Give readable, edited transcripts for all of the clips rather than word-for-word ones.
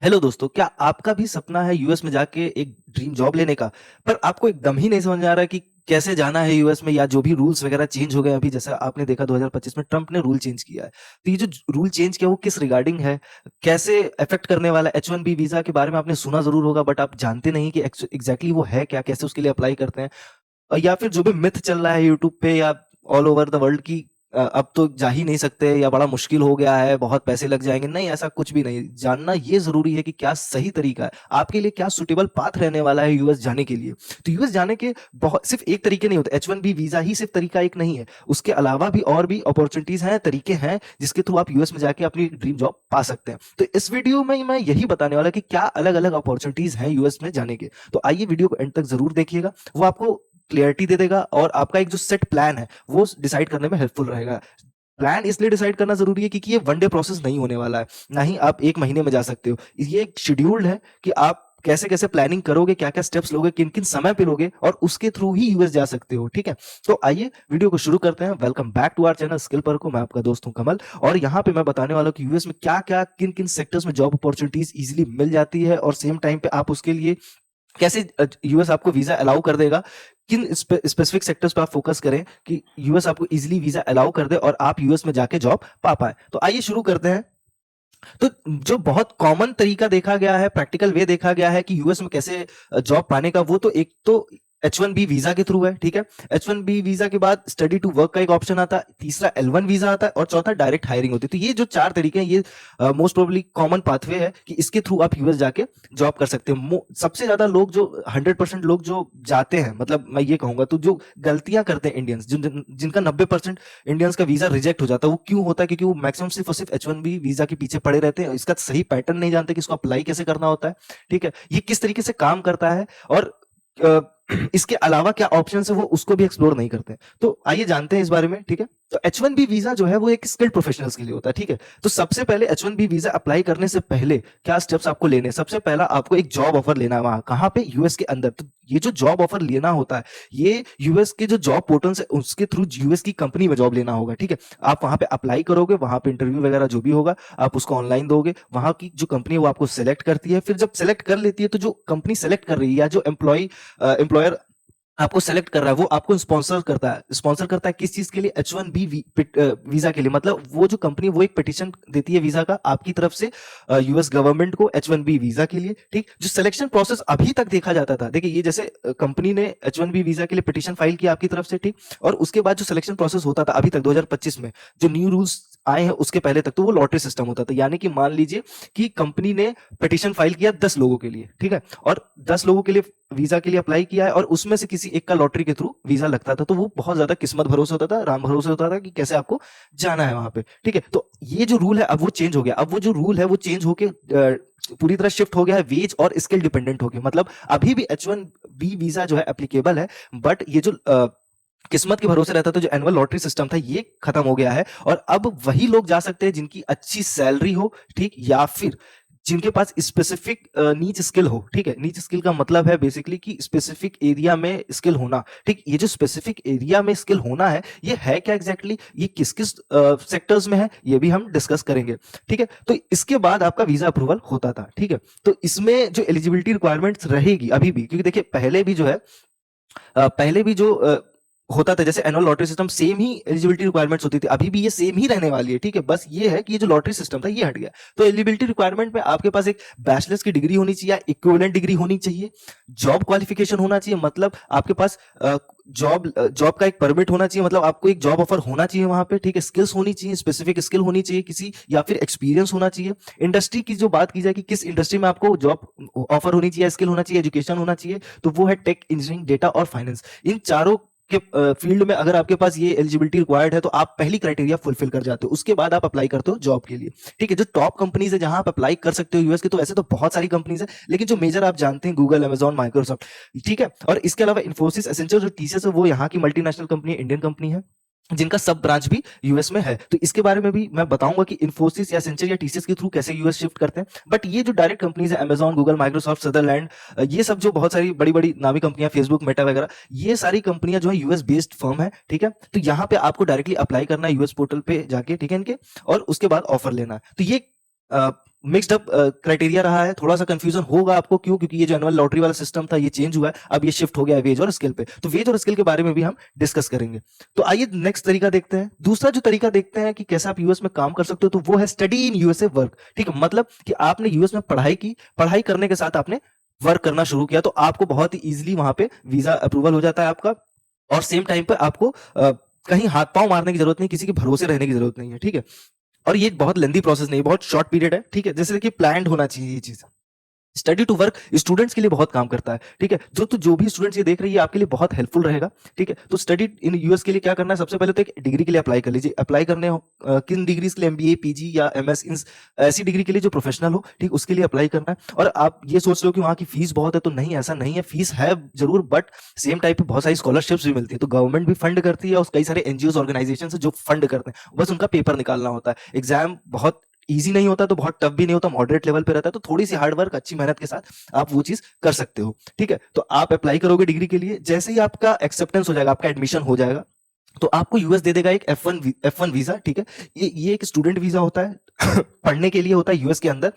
Hello दोस्तों, क्या आपका भी सपना है यूएस में जाके एक ड्रीम जॉब लेने का? पर आपको एकदम ही नहीं समझ में आ रहा है कि कैसे जाना है यूएस में, या जो भी रूल्स वगैरह चेंज हो गए अभी, जैसा आपने देखा 2025 में ट्रम्प ने रूल चेंज किया है। तो ये जो रूल चेंज किया वो किस रिगार्डिंग है, कैसे अफेक्ट करने वाला है? H1B वीजा के बारे में आपने सुना जरूर होगा, बट आप जानते नहीं कि एग्जैक्टली वो है क्या, कैसे उसके लिए अप्लाई करते हैं। या फिर जो भी मिथ चल रहा है यूट्यूब पे या ऑल ओवर द वर्ल्ड की, अब तो जा ही नहीं सकते या बड़ा मुश्किल हो गया है, बहुत पैसे लग जाएंगे। नहीं, ऐसा कुछ भी नहीं। जानना ये जरूरी है कि क्या सही तरीका है आपके लिए, क्या सुटेबल पाथ रहने वाला है यूएस जाने के लिए। तो यूएस जाने के बहुत सिर्फ एक तरीके नहीं होते। H1B वीजा ही सिर्फ तरीका एक नहीं है, उसके अलावा भी और भी अपॉर्चुनिटीज हैं, तरीके हैं जिसके थ्रू आप यूएस में जाके अपनी ड्रीम जॉब पा सकते हैं। तो इस वीडियो में मैं यही बताने वाला कि क्या अलग अलग अपॉर्चुनिटीज हैं यूएस में जाने के। तो आइए वीडियो को एंड तक जरूर देखिएगा, वो आपको क्लियरिटी दे देगा और आपका एक जो सेट प्लान है वो डिसाइड करने में हेल्पफुल रहेगा। प्लान इसलिए डिसाइड करना जरूरी है क्योंकि ये वन डे प्रोसेस नहीं होने वाला है, ना ही आप एक महीने में जा सकते हो। ये एक शेड्यूल्ड है कि आप कैसे कैसे प्लानिंग करोगे, क्या क्या स्टेप्स लोगे, किन किन समय पे लोगे, और उसके थ्रू ही यूएस जा सकते हो। ठीक है, तो आइए वीडियो को शुरू करते हैं। Welcome back to our channel skill पर को। मैं आपका दोस्त हूं कमल, और यहाँ पे मैं बताने वाला हूँ कि यूएस में क्या क्या किन किन सेक्टर्स में जॉब अपॉर्चुनिटीज इजिली मिल जाती है, और सेम टाइम पे आप उसके लिए कैसे यूएस आपको वीजा अलाउ कर देगा, किन स्पेसिफिक सेक्टर्स पे आप फोकस करें कि यूएस आपको इजीली वीजा अलाउ कर दे और आप यूएस में जाके जॉब पा पाए। तो आइए शुरू करते हैं। तो जो बहुत कॉमन तरीका देखा गया है, प्रैक्टिकल वे देखा गया है कि यूएस में कैसे जॉब पाने का, वो तो एक तो H1B वीजा के थ्रू है। ठीक है, H1B वीजा के बाद स्टडी टू वर्क का एक ऑप्शन आता है, तीसरा L1 वीजा आता है, और चौथा डायरेक्ट हायरिंग होती है। तो ये जो चार तरीके हैं, ये मोस्ट प्रोबेबली कॉमन पाथवे है कि इसके थ्रू आप यूएस जाके जॉब कर सकते हो। सबसे ज्यादा लोग जो 100% लोग जो जाते हैं, मतलब मैं ये कहूंगा, तो जो गलतियां करते हैं इंडियंस, जिनका 90% इंडियंस का वीजा रिजेक्ट हो जाता है, वो क्यों होता है? क्योंकि वो मैक्सिमम सिर्फ और सिर्फ H1B वीजा के पीछे पड़े रहते हैं, इसका सही पैटर्न नहीं जानते कि इसको अप्लाई कैसे करना होता है। ठीक है, ये किस तरीके से काम करता है, और इसके अलावा क्या ऑप्शन है वो उसको भी एक्सप्लोर नहीं करते। तो आइए जानते हैं इस बारे में। ठीक है, तो H1B वीजा जो है वो एक स्किल्ड प्रोफेशनल्स के लिए होता है। ठीक है, तो सबसे पहले H1B वीजा अप्लाई करने से पहले क्या स्टेप्स आपको लेने हैं? सबसे पहला, आपको एक जॉब ऑफर लेना है वहां, कहां पे? यूएस के अंदर। तो ये जो जॉब ऑफर लेना होता है, ये यूएस के जो जॉब पोर्टल्स है उसके थ्रू यूएस की कंपनी में जॉब लेना होगा। ठीक है, आप वहां पे अप्लाई करोगे, वहां पे इंटरव्यू वगैरह जो भी होगा आप उसको ऑनलाइन दोगे, वहां की जो कंपनी है वो आपको सेलेक्ट करती है। फिर जब सेलेक्ट कर लेती है, तो जो कंपनी सेलेक्ट कर रही है या जो एम्प्लॉयर आपको सेलेक्ट कर रहा है, वो आपको स्पॉन्सर करता है। स्पॉन्सर करता है किस चीज के लिए? H1B वीजा के लिए। मतलब वो जो कंपनी, वो एक पिटिशन देती है वीजा का आपकी तरफ से यूएस गवर्नमेंट को H1B वीजा के लिए। ठीक, जो सिलेक्शन प्रोसेस अभी तक देखा जाता था, देखिए ये जैसे कंपनी ने H1B वीजा के लिए पिटिशन फाइल किया आपकी तरफ से, ठीक, और उसके बाद जो सिलेक्शन प्रोसेस होता था अभी तक 2025 में, जो न्यू रूल्स आए हैं उसके पहले तक, तो वो लॉटरी सिस्टम होता था। यानी कि मान लीजिए कि कंपनी ने पिटिशन फाइल किया 10 लोगों के लिए, ठीक है, और 10 लोगों के लिए वीजा के लिए अप्लाई किया है, और उसमें से किसी एक का लॉटरी के थ्रू वीजा लगता था। तो वो बहुत ज्यादा किस्मत भरोसे होता था, राम भरोसे होता था कि कैसे आपको जाना है वहां पे। ठीक है, तो ये जो रूल है अब वो चेंज हो गया। अब वो जो रूल है वो चेंज होके पूरी तरह शिफ्ट हो गया है वेज और स्किल डिपेंडेंट होके। मतलब अभी भी H1B वीजा जो है एप्लीकेबल है, बट ये जो किस्मत के भरोसे रहता था, जो एनुअल लॉटरी सिस्टम था, ये खत्म हो गया है। और अब वही लोग जा सकते हैं जिनकी अच्छी सैलरी हो, ठीक, या फिर जिनके पास स्पेसिफिक नीच स्किल हो। ठीक है, नीच स्किल का मतलब है बेसिकली कि स्पेसिफिक एरिया में स्किल होना। ठीक, ये जो स्पेसिफिक एरिया में स्किल होना है, ये है क्या एग्जैक्टली exactly? ये किस किस सेक्टर्स में है, ये भी हम डिस्कस करेंगे। ठीक है, तो इसके बाद आपका वीजा अप्रूवल होता था। ठीक है, तो इसमें जो एलिजिबिलिटी रिक्वायरमेंट्स रहेगी अभी भी, क्योंकि देखिए पहले भी जो है, पहले भी जो होता था, जैसे एनुअल लॉटरी सिस्टम, सेम ही एलिजिबिलिटी रिक्वायरमेंट्स होती थी, अभी भी ये सेम ही रहने वाली है। ठीक है, बस ये है कि ये जो लॉटरी सिस्टम था ये हट गया। तो एलिजिबिलिटी रिक्वायरमेंट में आपके पास एक बैचलर्स की डिग्री होनी चाहिए, इक्विवेलेंट डिग्री होनी चाहिए, जॉब क्वालिफिकेशन होना चाहिए, मतलब आपके पास जॉब का एक परमिट होना चाहिए, मतलब आपको एक जॉब ऑफर होना चाहिए वहां पे। ठीक है, स्किल्स होनी चाहिए, स्पेसिफिक स्किल होनी चाहिए किसी, या फिर एक्सपीरियंस होना चाहिए। इंडस्ट्री की जो बात की जाए कि किस इंडस्ट्री में आपको जॉब ऑफर होनी चाहिए, स्किल होना चाहिए, एजुकेशन होना चाहिए, तो वो है टेक, इंजीनियरिंग, डेटा और फाइनेंस। इन चारों के फील्ड में अगर आपके पास ये एलिजिबिलिटी रिक्वायर्ड है, तो आप पहली क्राइटेरिया फुलफिल कर जाते हो। उसके बाद आप अप्लाई करते हो जॉब के लिए। ठीक है, जो टॉप कंपनीज है जहां आप अप्लाई कर सकते हो यूएस के, तो वैसे तो बहुत सारी कंपनीज है, लेकिन जो मेजर आप जानते हैं, गूगल, अमेजॉन, माइक्रोसॉफ्ट। ठीक है, और इसके अलावा इन्फोसिस, एसेंचर, जो टीसीएस है, वो यहाँ की मल्टीनेशनल कंपनी है, इंडियन कंपनी है, जिनका सब ब्रांच भी यूएस में है। तो इसके बारे में भी मैं बताऊंगा कि इन्फोसिस या सेंचर या टीसीएस के थ्रू कैसे यूएस शिफ्ट करते हैं। बट ये जो डायरेक्ट कंपनीज है, अमेजॉन, गूगल, माइक्रोसॉफ्ट, सदरलैंड, ये सब जो बहुत सारी बड़ी बड़ी नामी कंपनियां, फेसबुक, मेटा वगैरह, ये सारी कंपनियां जो है यूएस बेस्ड फर्म है। ठीक है, तो यहाँ पे आपको डायरेक्टली अप्लाई करना है यूएस पोर्टल पे जाके, ठीक है, इनके, और उसके बाद ऑफर लेना है। तो ये मिक्स्ड अप क्राइटेरिया रहा है, थोड़ा सा कंफ्यूजन होगा आपको, क्यों? क्योंकि ये जो एनुअल लॉटरी वाला सिस्टम था ये चेंज हुआ है, अब ये शिफ्ट हो गया है वेज और स्किल पे। तो वेज और स्किल के बारे में भी हम डिस्कस करेंगे। तो आइए नेक्स्ट तरीका देखते हैं। दूसरा जो तरीका देखते हैं कि कैसे आप यूएस में काम कर सकते हो, तो वो है स्टडी इन यूएसए वर्क। ठीक है, मतलब कि आपने यूएस में पढ़ाई की, पढ़ाई करने के साथ आपने वर्क करना शुरू किया, तो आपको बहुत ही इजीली वहां पे वीजा अप्रूवल हो जाता है आपका, और सेम टाइम पे आपको कहीं हाथ पांव मारने की जरूरत नहीं, किसी के भरोसे रहने की जरूरत नहीं है। ठीक है, और ये बहुत लेंदी प्रोसेस नहीं है, बहुत शॉर्ट पीरियड है। ठीक है, जैसे कि प्लान्ड होना चाहिए ये चीज। स्टडी टू वर्क स्टूडेंट्स के लिए बहुत काम करता है। ठीक है, जो भी स्टूडेंट्स ये देख रही है आपके लिए बहुत हेल्पफुल रहेगा। ठीक है, तो स्टडी इन यूएस के लिए क्या करना है, सबसे पहले तो एक डिग्री के लिए अप्लाई कर लीजिए। अप्लाई करने हो किन डिग्रीज के लिए, एमबीए, पीजी या एमएस, इन ऐसी डिग्री के लिए जो प्रोफेशनल हो, ठीक, उसके लिए अप्लाई करना है। और आप ये सोच रहे हो कि वहां की फीस बहुत है, तो नहीं, ऐसा नहीं है, फीस है जरूर, बट सेम टाइप पे बहुत सारी स्कॉलरशिप्स भी मिलती है। तो गवर्नमेंट भी फंड करती है और कई सारे एनजीओ ऑर्गेनाइजेशन जो फंड करते हैं, बस उनका पेपर निकालना होता है। एग्जाम बहुत ईजी नहीं होता, तो बहुत टफ भी नहीं होता, मॉडरेट लेवल पे रहता है। तो थोड़ी सी हार्ड वर्क, अच्छी मेहनत के साथ आप वो चीज कर सकते हो। ठीक है, तो आप अप्लाई करोगे डिग्री के लिए, जैसे ही आपका एक्सेप्टेंस हो जाएगा, आपका एडमिशन हो जाएगा, तो आपको यूएस दे देगा एक F1 वीजा। ठीक है, ये एक स्टूडेंट वीजा होता है पढ़ने के लिए होता है यूएस के अंदर।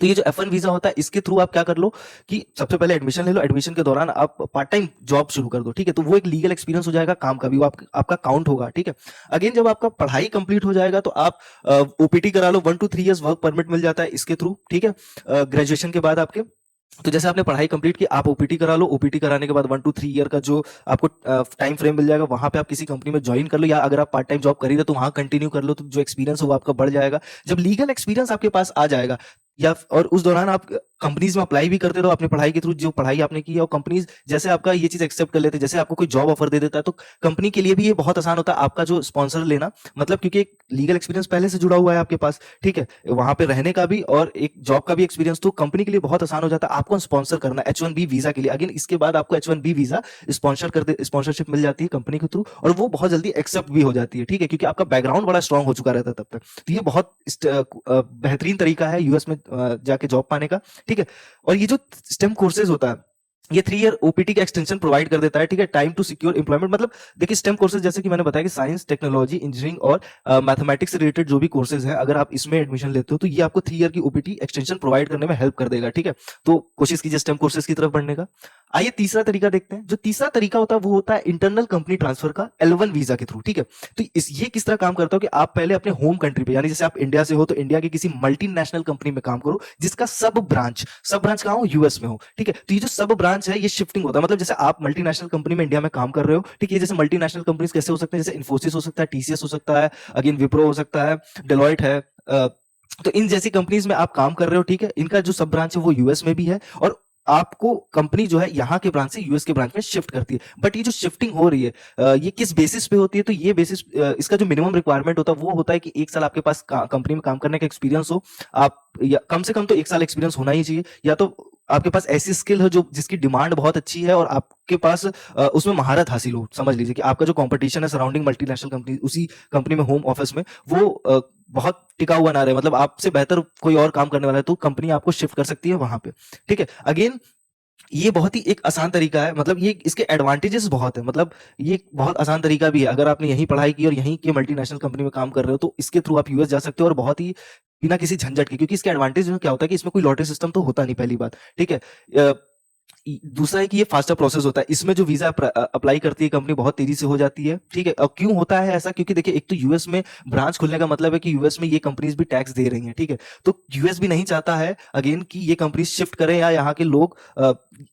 तो ये जो F1 वीजा होता है, इसके थ्रू आप क्या कर लो कि सबसे पहले एडमिशन ले लो, एडमिशन के दौरान आप पार्ट टाइम जॉब शुरू कर दो। ठीक है, तो वो एक लीगल एक्सपीरियंस हो जाएगा, काम का भी वो आपका काउंट होगा। ठीक है, अगेन जब आपका पढ़ाई कंप्लीट हो जाएगा, तो आप ओपीटी करा लो, 1 to 3 इयर्स वर्क परमिट मिल जाता है इसके थ्रू। ठीक है, ग्रेजुएशन के बाद आपके, तो जैसे आपने पढ़ाई कंप्लीट की, आप ओपीटी करा लो, ओपीटी कराने के बाद 1 to 3 ईयर का जो आपको टाइम फ्रेम मिल जाएगा, वहां पे आप किसी कंपनी में ज्वाइन कर लो, या अगर आप पार्ट टाइम जॉब कर रही थे तो वहां कंटिन्यू कर लो, तो जो एक्सपीरियंस हो वो आपका बढ़ जाएगा। जब लीगल एक्सपीरियंस आपके पास आ जाएगा, या और उस दौरान आप कंपनीज में अप्लाई भी करते रहो अपनी पढ़ाई के थ्रू, जो पढ़ाई आपने की है, और कंपनीज जैसे आपका ये चीज एक्सेप्ट कर लेते हैं, जैसे आपको कोई जॉब ऑफर दे देता है, तो कंपनी के लिए भी ये बहुत आसान होता है आपका जो स्पॉन्सर लेना, मतलब क्योंकि एक लीगल एक्सपीरियंस पहले से जुड़ा हुआ है आपके पास। ठीक है, वहां पे रहने का भी और एक जॉब का भी एक्सपीरियंस, तो कंपनी के लिए बहुत आसान हो जाता है आपको स्पॉन्सर करना H1B वीजा के लिए। अगेन इसके बाद आपको H1B वीजा स्पॉन्सरशिप मिल जाती है कंपनी के थ्रू, और वो बहुत जल्दी एक्सेप्ट भी हो जाती है। ठीक है, क्योंकि आपका बैकग्राउंड बड़ा स्ट्रांग हो चुका रहता है तब तक। तो ये बहुत बेहतरीन तरीका है यूएस में जाके जॉब पाने का। ठीक है, और ये जो स्टेम कोर्सेज होता है, ये 3 ईयर ओपीटी का एक्सटेंशन प्रोवाइड कर देता है। ठीक है, टाइम टू सिक्योर एम्प्लॉयमेंट, मतलब देखिए स्टेम कोर्सेज जैसे कि मैंने बताया कि साइंस, टेक्नोलॉजी, इंजीनियरिंग और मैथमेटिक्स से रिलेटेड जो भी कोर्सेज हैं, अगर आप इसमें एडमिशन लेते हो, तो ये आपको 3 ईयर की ओपीटी एक्सटेंशन प्रोवाइड करने में हेल्प कर देगा। ठीक है, तो कोशिश कीजिए स्टेम कोर्सेज की तरफ बढ़ने का। आइए तीसरा तरीका देखते हैं। जो तीसरा तरीका होता है वो होता है इंटरनल कंपनी ट्रांसफर का, L1 वीजा के थ्रू। ठीक है, तो ये किस तरह काम करता हो कि आप पहले अपने होम कंट्री पे, यानी जैसे आप इंडिया से हो, तो इंडिया की किसी मल्टीनेशनल कंपनी में काम करो, जिसका सब ब्रांच कहाँ हो, यूएस में हो। ठीक है, तो ये जो सब ब्रांच है, ये शिफ्टिंग होता है, मतलब जैसे आप मल्टीनेशनल कंपनी में इंडिया में काम कर रहे हो। ठीक है, जैसे मल्टीनेशनल कंपनीज कैसे हो सकते हैं, जैसे इन्फोसिस हो सकता है, टीसीएस हो सकता है, अगेन विप्रो हो सकता है, डेलॉइट है, तो इन जैसी कंपनीज में आप काम कर रहे हो। ठीक है, इनका जो सब ब्रांच है वो यूएस में भी है, और आपको कंपनी जो है यहाँ के ब्रांच से यूएस के ब्रांच में शिफ्ट करती है। बट ये जो शिफ्टिंग हो रही है, ये किस बेसिस पे होती है, तो ये बेसिस, इसका जो मिनिमम रिक्वायरमेंट होता है वो होता है कि 1 साल आपके पास कंपनी में काम करने का एक्सपीरियंस हो। आप या कम से कम तो 1 साल एक्सपीरियंस होना ही चाहिए, या तो आपके पास ऐसी स्किल है जो जिसकी डिमांड बहुत अच्छी है, और आपके पास उसमें महारत हासिल हो। समझ लीजिए कि आपका जो कंपटीशन है सराउंडिंग मल्टीनेशनल कंपनी, उसी कंपनी में, होम ऑफिस में, वो बहुत टिका हुआ ना रहे, मतलब आपसे बेहतर कोई और काम करने वाला है, तो कंपनी आपको शिफ्ट कर सकती है वहां पे। ठीक है, अगेन ये बहुत ही एक आसान तरीका है, मतलब ये इसके एडवांटेजेस बहुत है, मतलब ये बहुत आसान तरीका भी है। अगर आपने यहीं पढ़ाई की और यहीं की मल्टीनेशनल कंपनी में काम कर रहे हो, तो इसके थ्रू आप यूएस जा सकते हो, और बहुत ही बिना किसी झंझट के, क्योंकि इसके एडवांटेज में क्या होता है कि इसमें कोई लॉटरी सिस्टम तो होता नहीं, पहली बात। ठीक है, दूसरा है कि ये फास्टर प्रोसेस होता है, इसमें जो वीजा अप्लाई करती है कंपनी, बहुत तेजी से हो जाती है। ठीक है, और क्यों होता है ऐसा, क्योंकि देखिए एक तो यूएस में ब्रांच खुलने का मतलब है कि यूएस में ये कंपनीज भी टैक्स दे रही हैं। ठीक है, तो यूएस भी नहीं चाहता है अगेन कि ये कंपनीज शिफ्ट करें, या यहाँ के लोग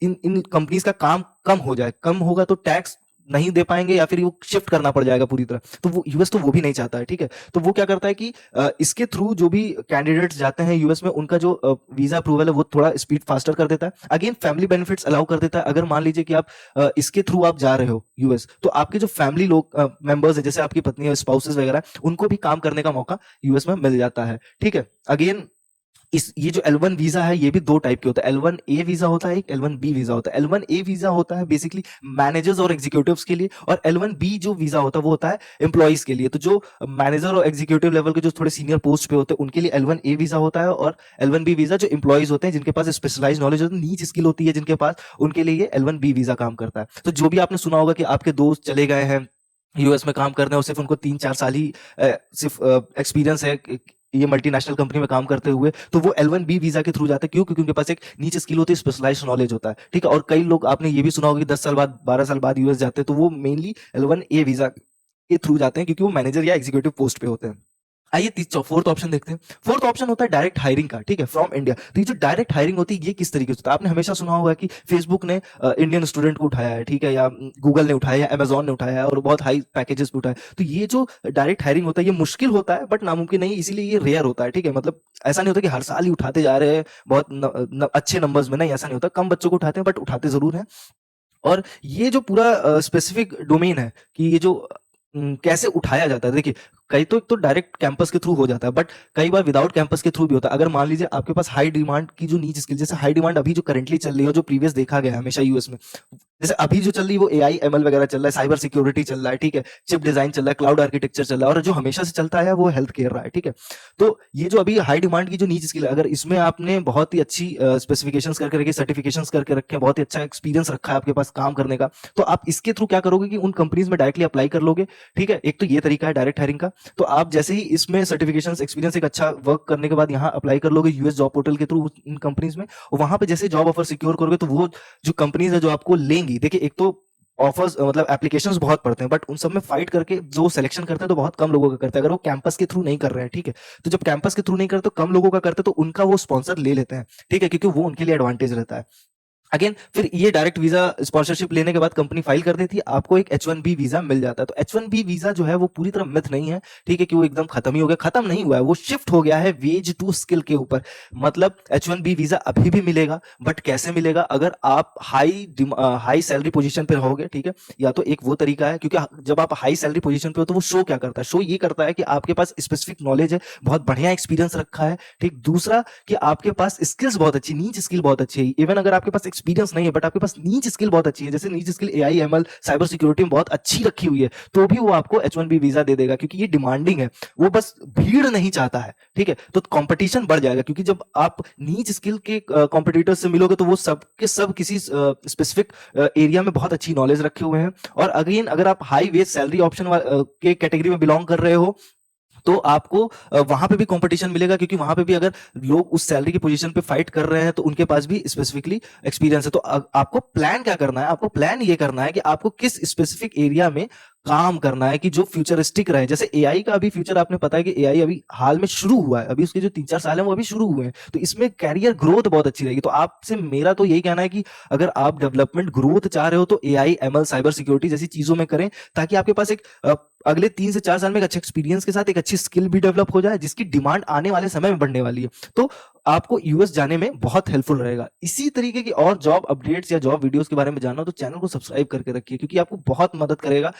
इन इन कंपनीज का काम कम हो जाए। कम होगा तो टैक्स नहीं दे पाएंगे, या फिर वो शिफ्ट करना पड़ जाएगा पूरी तरह, तो वो यूएस तो वो भी नहीं चाहता है। ठीक है, तो वो क्या करता है कि इसके थ्रू जो भी कैंडिडेट्स जाते हैं यूएस में, उनका जो वीजा अप्रूवल है वो थोड़ा स्पीड फास्टर कर देता है। अगेन फैमिली बेनिफिट्स अलाउ कर देता है। अगर मान लीजिए कि आप इसके थ्रू आप जा रहे हो यूएस, तो आपके जो फैमिली लोग मेंबर्स है, जैसे आपकी पत्नी है, स्पाउसेस वगैरह, उनको भी काम करने का मौका यूएस में मिल जाता है। ठीक है, अगेन ये जो L1 वीजा है, ये भी 2 टाइप के होता है। L1A वीजा होता है, एक L1B वीजा होता है। L1A वीजा होता है बेसिकली मैनेजर्स और एग्जीक्यूटिव्स के लिए, और L1B जो वीजा होता है वो होता है एम्प्लॉइज के लिए। तो जो मैनेजर और एग्जीक्यूटिव लेवल के जो थोड़े सीनियर पोस्ट पे होते हैं, उनके लिए L1A वीजा होता है, और L1B वीजा जो एम्प्लॉइज होते हैं, जिनके पास स्पेशलाइज नॉलेज होती है, नीच स्किल होती है जिनके पास, उनके लिए ये L1B वीजा काम करता है। तो जो भी आपने सुना होगा कि आपके दोस्त चले गए हैं यूएस में काम करने, और सिर्फ उनको 3-4 साल ही सिर्फ एक्सपीरियंस है, ये मल्टीनेशनल कंपनी में काम करते हुए, तो वो L1B वीजा के थ्रू जाते हैं। क्यों? क्योंकि उनके पास एक नीच स्किल होती है, स्पेशलाइज्ड नॉलेज होता है, ठीक है? और कई लोग आपने ये भी सुना होगा कि 10 साल बाद, 12 साल बाद यूएस जाते हैं, तो वो मेनली L1A वीजा के थ्रू जाते हैं, क्योंकि वो मैनेजर या एग्जीक्यूटिव पोस्ट पे होते हैं। आइए फोर्थ ऑप्शन देखते हैं। फोर्थ ऑप्शन होता है डायरेक्ट हायरिंग का, ठीक है, फ्रॉम इंडिया। तो ये जो डायरेक्ट हायरिंग होती है, ये किस तरीके से होता है? आपने हमेशा सुना होगा कि फेसबुक ने इंडियन स्टूडेंट को उठाया है, ठीक है, या गूगल ने उठाया, या अमेजॉन ने उठाया है, और बहुत हाई पैकेजेस पे उठाया है। तो ये जो डायरेक्ट हायरिंग होता है, ये मुश्किल होता है बट नामुमकिन नहीं, इसीलिए ये रेयर होता है, ठीक है? मतलब ऐसा नहीं होता कि हर साल ही उठाते जा रहे हैं बहुत अच्छे नंबर्स में, नहीं, ऐसा नहीं होता। कम बच्चों को उठाते हैं बट उठाते जरूर हैं। और ये जो पूरा स्पेसिफिक डोमेन है कि ये जो कैसे उठाया जाता है, देखिए, कई तो डायरेक्ट कैंपस के थ्रू हो जाता है, बट कई बार विदाउट कैंपस के थ्रू भी होता है। अगर मान लीजिए आपके पास हाई डिमांड की जो नीच स्किल, जैसे हाई डिमांड अभी जो करंटली चल रही है, जो प्रीवियस देखा गया है हमेशा यूएस में, जैसे अभी जो चल रही है वो एआई एमएल वगैरह चल रहा है, साइबर सिक्योरिटी चल रहा है, ठीक है, चिप डिजाइन चल रहा है, क्लाउड आर्किटेक्चर चल रहा है, और जो हमेशा से चलता है वो हेल्थ केयर रहा है, ठीक है? तो ये जो अभी हाई डिमांड की जो नीच स्किल है, अगर इसमें आपने बहुत ही अच्छी स्पेसिफिकेशंस करके रखी, सर्टिफिकेशंस करके रखे, बहुत ही अच्छा एक्सपीरियंस रखा है आपके पास काम करने का, तो आप इसके थ्रू क्या करोगे कि उन कंपनीज में डायरेक्टली अप्लाई कर लोगे, ठीक है? एक तो ये तरीका है डायरेक्ट हायरिंग का। तो आप जैसे ही इसमें सर्टिफिकेशंस, एक्सपीरियंस, एक अच्छा वर्क करने के बाद यहाँ अप्लाई कर लोगे यूएस जॉब पोर्टल के थ्रू इन कंपनीज में, और वहां पे जैसे जॉब ऑफर सिक्योर करोगे, तो वो जो कंपनीज है जो आपको लेंगी, देखिए, एक तो ऑफर्स, मतलब एप्लीकेशंस बहुत पड़ते हैं, बट उन सब में फाइट करके जो सिलेक्शन करते हैं तो बहुत कम लोगों का करते हैं, अगर वो कैंपस के थ्रू नहीं कर रहे हैं, ठीक है? तो जब कैंपस के थ्रू नहीं करते, तो कम लोगों का करते हैं, तो उनका वो स्पॉन्सर ले लेते हैं, ठीक है, क्योंकि वो उनके लिए एडवांटेज रहता है। अगेन फिर ये डायरेक्ट वीजा स्पॉन्सरशिप लेने के बाद कंपनी फाइल कर देती है, आपको एक H1B वीजा मिल जाता है। तो H1B वीजा जो है वो पूरी तरह मिथ नहीं है, ठीक है, कि वो एकदम खत्म ही हो गया। खत्म नहीं हुआ है, वो शिफ्ट हो गया है वेज टू स्किल के ऊपर। मतलब H1B वीजा अभी भी मिलेगा, बट कैसे मिलेगा? अगर आप हाई सैलरी पोजीशन पे रहोगे, ठीक है? या तो एक वो तरीका है, क्योंकि जब आप हाई सैलरी पोजीशन पे हो, तो वो शो क्या करता है? शो ये करता है कि आपके पास स्पेसिफिक नॉलेज है, बहुत बढ़िया एक्सपीरियंस रखा है, ठीक। दूसरा कि आपके पास स्किल्स बहुत अच्छी, नीच स्किल बहुत अच्छी है। इवन अगर आपके पास एक्सपीरियंस नहीं है बट आपके पास नीच स्किल बहुत अच्छी है, जैसे नीच skill AI ML cyber security में बहुत अच्छी रखी हुई है, तो भी वो आपको H1B वीजा दे देगा, क्योंकि ये डिमांडिंग है। वो बस भीड़ नहीं चाहता है, ठीक है? तो कंपटीशन बढ़ जाएगा, क्योंकि जब आप नीच स्किल के कॉम्पिटिटर्स से मिलोगे, तो वो सब के सब किसी स्पेसिफिक एरिया में बहुत अच्छी नॉलेज रखे हुए हैं। और अगेन अगर आप हाई वेज सैलरी ऑप्शन के कैटेगरी में बिलोंग कर रहे हो, तो आपको वहां पे भी कंपटीशन मिलेगा, क्योंकि वहां पे भी अगर लोग उस सैलरी की पोजीशन पे फाइट कर रहे हैं, तो उनके पास भी स्पेसिफिकली एक्सपीरियंस है। तो आपको प्लान क्या करना है? आपको प्लान ये करना है कि आपको किस स्पेसिफिक एरिया में काम करना है कि जो फ्यूचरिस्टिक रहे। जैसे एआई का अभी फ्यूचर, आपने पता है कि एआई अभी हाल में शुरू हुआ है, अभी उसके जो 3-4 साल है वो अभी शुरू हुए हैं, तो इसमें कैरियर ग्रोथ बहुत अच्छी रहेगी। तो आपसे मेरा तो यही कहना है कि अगर आप डेवलपमेंट ग्रोथ चाह रहे हो, तो एआई एमएल साइबर सिक्योरिटी जैसी चीजों में करें, ताकि आपके पास एक अगले 3 से 4 साल में एक अच्छे एक्सपीरियंस के साथ एक अच्छी स्किल भी डेवलप हो जाए, जिसकी डिमांड आने वाले समय में बढ़ने वाली है। तो आपको यूएस जाने में बहुत हेल्पफुल रहेगा। इसी तरीके की और जॉब अपडेट्स या जॉब वीडियोस के बारे में जानना हो, तो चैनल को सब्सक्राइब करके रखिए, क्योंकि आपको बहुत मदद करेगा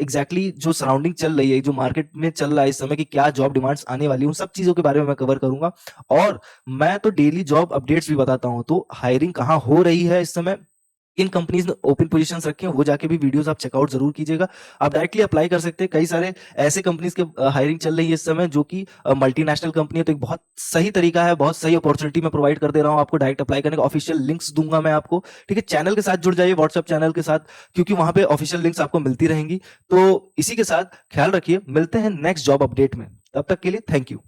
एग्जैक्टली जो सराउंडिंग चल रही है, जो मार्केट में चल रहा है इस समय की क्या जॉब डिमांड्स आने वाली है, उन सब चीजों के बारे में मैं कवर करूंगा। और मैं तो डेली जॉब अपडेट्स भी बताता हूं। तो हायरिंग कहाँ हो रही है इस समय, इन कंपनीज ने ओपन पोजीशंस रखे हैं, वो जाके भी वीडियोस आप चेकआउट जरूर कीजिएगा। आप डायरेक्टली अप्लाई कर सकते हैं। कई सारे ऐसे कंपनीज के हायरिंग चल रही है इस समय, जो कि मल्टीनेशनल कंपनी है। तो एक बहुत सही तरीका है, बहुत सही अपॉर्चुनिटी मैं प्रोवाइड कर दे रहा हूं आपको डायरेक्ट अप्लाई करने का। ऑफिशियल लिंक्स दूंगा मैं आपको, ठीक है? चैनल के साथ जुड़ जाइए, व्हाट्सएप चैनल के साथ, क्योंकि वहां पे ऑफिशियल लिंक्स आपको मिलती रहेंगी। तो इसी के साथ ख्याल रखिए, मिलते हैं नेक्स्ट जॉब अपडेट में। तब तक के लिए थैंक यू।